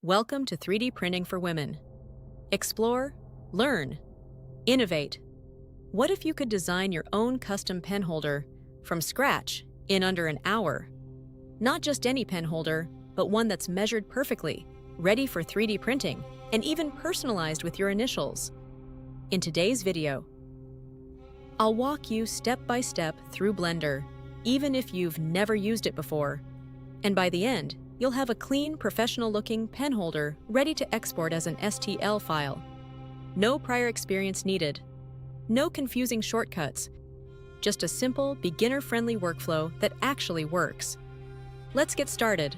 Welcome to 3D Printing for Women. Explore, learn, innovate. What if you could design your own custom pen holder from scratch in under an hour? Not just any pen holder, but one that's measured perfectly, ready for 3D printing, and even personalized with your initials. In today's video, I'll walk you step by step through Blender, even if you've never used it before. And by the end, you'll have a clean, professional-looking pen holder ready to export as an STL file. No prior experience needed. No confusing shortcuts. Just a simple, beginner-friendly workflow that actually works. Let's get started.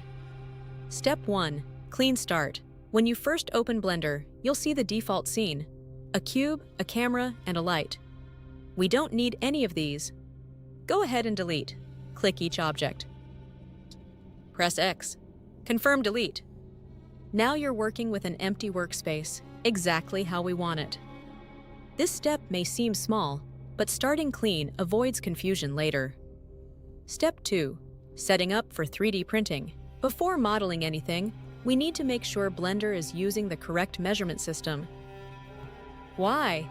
Step 1. Clean start. When you first open Blender, you'll see the default scene: a cube, a camera, and a light. We don't need any of these. Go ahead and delete. Click each object. Press X. Confirm delete. Now you're working with an empty workspace, exactly how we want it. This step may seem small, but starting clean avoids confusion later. Step 2. Setting up for 3D printing. Before modeling anything, we need to make sure Blender is using the correct measurement system. Why?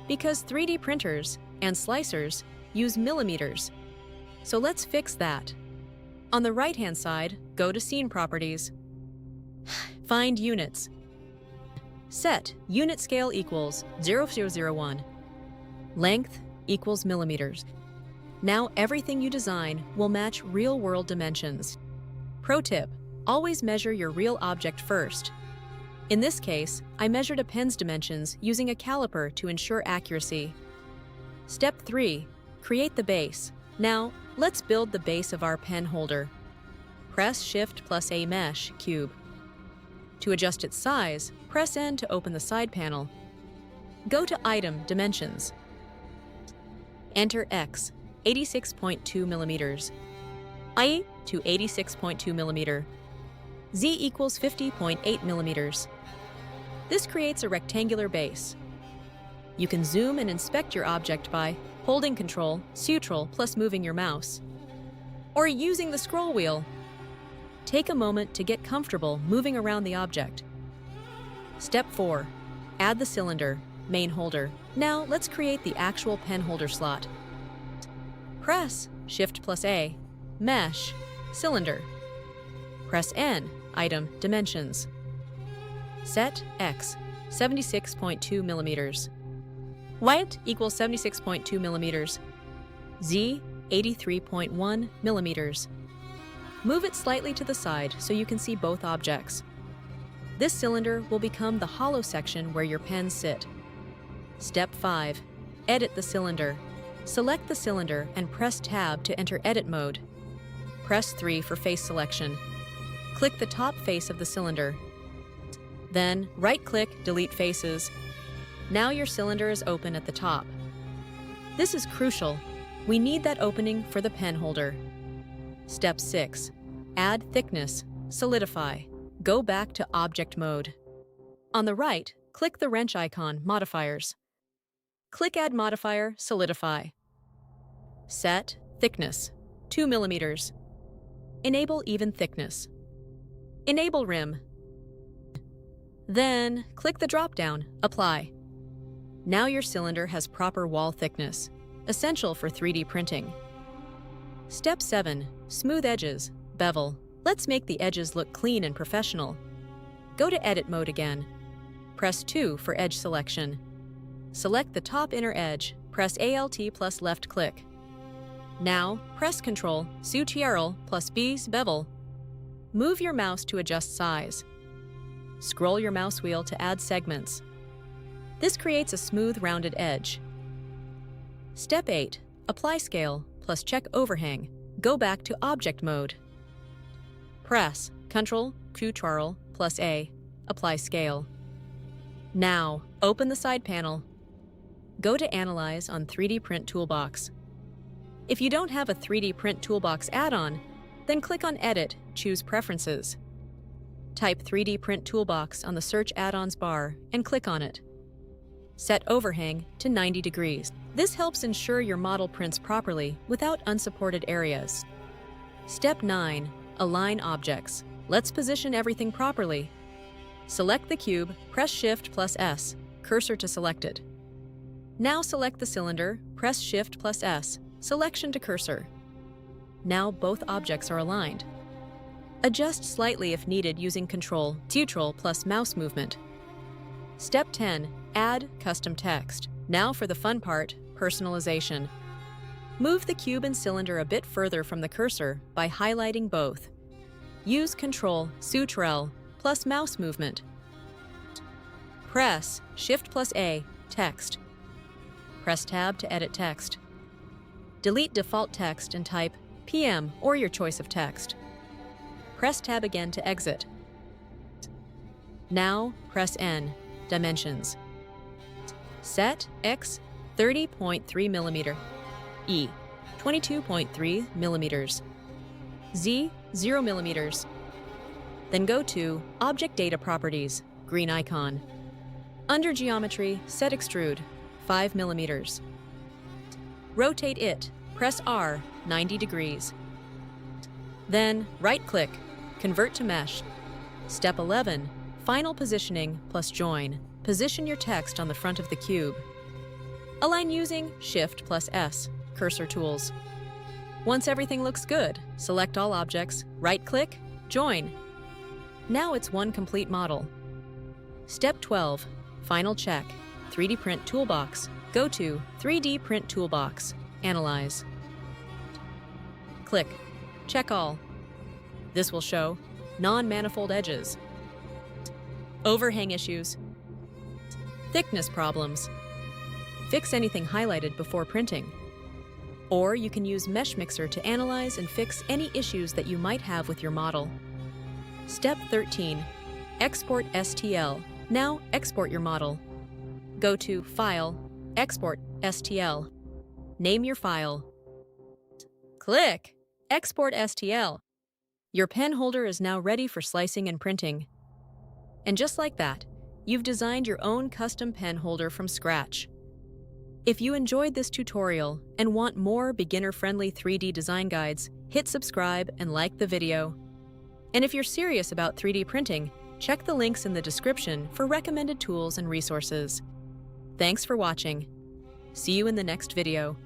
Because 3D printers and slicers use millimeters. So let's fix that. On the right-hand side, go to Scene Properties. Find Units. Set Unit Scale equals 0001. Length equals millimeters. Now everything you design will match real-world dimensions. Pro tip: always measure your real object first. In this case, I measured a pen's dimensions using a caliper to ensure accuracy. Step 3. Create the base. Now, let's build the base of our pen holder. Press Shift plus A mesh cube. To adjust its size, press N to open the side panel. Go to Item Dimensions. Enter X, 86.2 millimeters. Y to 86.2 millimeter. Z equals 50.8 millimeters. This creates a rectangular base. You can zoom and inspect your object by holding Ctrl+Ctrl plus moving your mouse, or using the scroll wheel. Take a moment to get comfortable moving around the object. Step 4. Add the cylinder, main holder. Now let's create the actual pen holder slot. Press Shift plus A, Mesh, Cylinder. Press N, Item Dimensions. Set X, 76.2 millimeters. Width equals 76.2 millimeters. Z, 83.1 millimeters. Move it slightly to the side so you can see both objects. This cylinder will become the hollow section where your pens sit. Step 5. Edit the cylinder. Select the cylinder and press Tab to enter edit mode. Press 3 for face selection. Click the top face of the cylinder. Then, right-click Delete Faces. Now your cylinder is open at the top. This is crucial. We need that opening for the pen holder. Step 6. Add thickness. Solidify. Go back to Object Mode. On the right, click the wrench icon, Modifiers. Click Add Modifier, Solidify. Set Thickness, 2 millimeters. Enable Even Thickness. Enable Rim. Then, click the drop-down, Apply. Now your cylinder has proper wall thickness, essential for 3D printing. Step 7. Smooth Edges, Bevel. Let's make the edges look clean and professional. Go to Edit Mode again. Press 2 for edge selection. Select the top inner edge, press Alt plus left click. Now, press Ctrl+Ctrl plus B's Bevel. Move your mouse to adjust size. Scroll your mouse wheel to add segments. This creates a smooth, rounded edge. Step 8. Apply Scale plus check Overhang. Go back to Object Mode. Press Ctrl+Ctrl plus A. Apply Scale. Now, open the side panel. Go to Analyze on 3D Print Toolbox. If you don't have a 3D Print Toolbox add-on, then click on Edit, choose Preferences. Type 3D Print Toolbox on the Search Add-ons bar and click on it. Set Overhang to 90 degrees. This helps ensure your model prints properly without unsupported areas. Step 9. Align objects. Let's position everything properly. Select the cube, press Shift plus S, cursor to select it. Now select the cylinder, press Shift plus S, selection to cursor. Now both objects are aligned. Adjust slightly if needed using Ctrl plus mouse movement. Step 10. Add custom text. Now for the fun part, personalization. Move the cube and cylinder a bit further from the cursor by highlighting both. Use Ctrl plus mouse movement. Press Shift plus A, text. Press Tab to edit text. Delete default text and type PM or your choice of text. Press Tab again to exit. Now press N, dimensions. Set X 30.3 mm, E 22.3 mm, Z 0 mm. Then go to Object Data Properties, green icon. Under Geometry, set Extrude 5 mm. Rotate it, press R 90 degrees. Then right-click, Convert to Mesh. Step 11, Final Positioning plus Join. Position your text on the front of the cube. Align using Shift plus S, cursor tools. Once everything looks good, select all objects, right-click, Join. Now it's one complete model. Step 12, Final Check, 3D Print Toolbox. Go to 3D Print Toolbox, Analyze. Click, Check All. This will show non-manifold edges, overhang issues, thickness problems. Fix anything highlighted before printing. Or you can use Mesh Mixer to analyze and fix any issues that you might have with your model. Step 13. Export STL. Now export your model. Go to File, Export STL. Name your file. Click Export STL. Your pen holder is now ready for slicing and printing. And just like that, you've designed your own custom pen holder from scratch. If you enjoyed this tutorial and want more beginner-friendly 3D design guides, hit subscribe and like the video. And if you're serious about 3D printing, check the links in the description for recommended tools and resources. Thanks for watching. See you in the next video.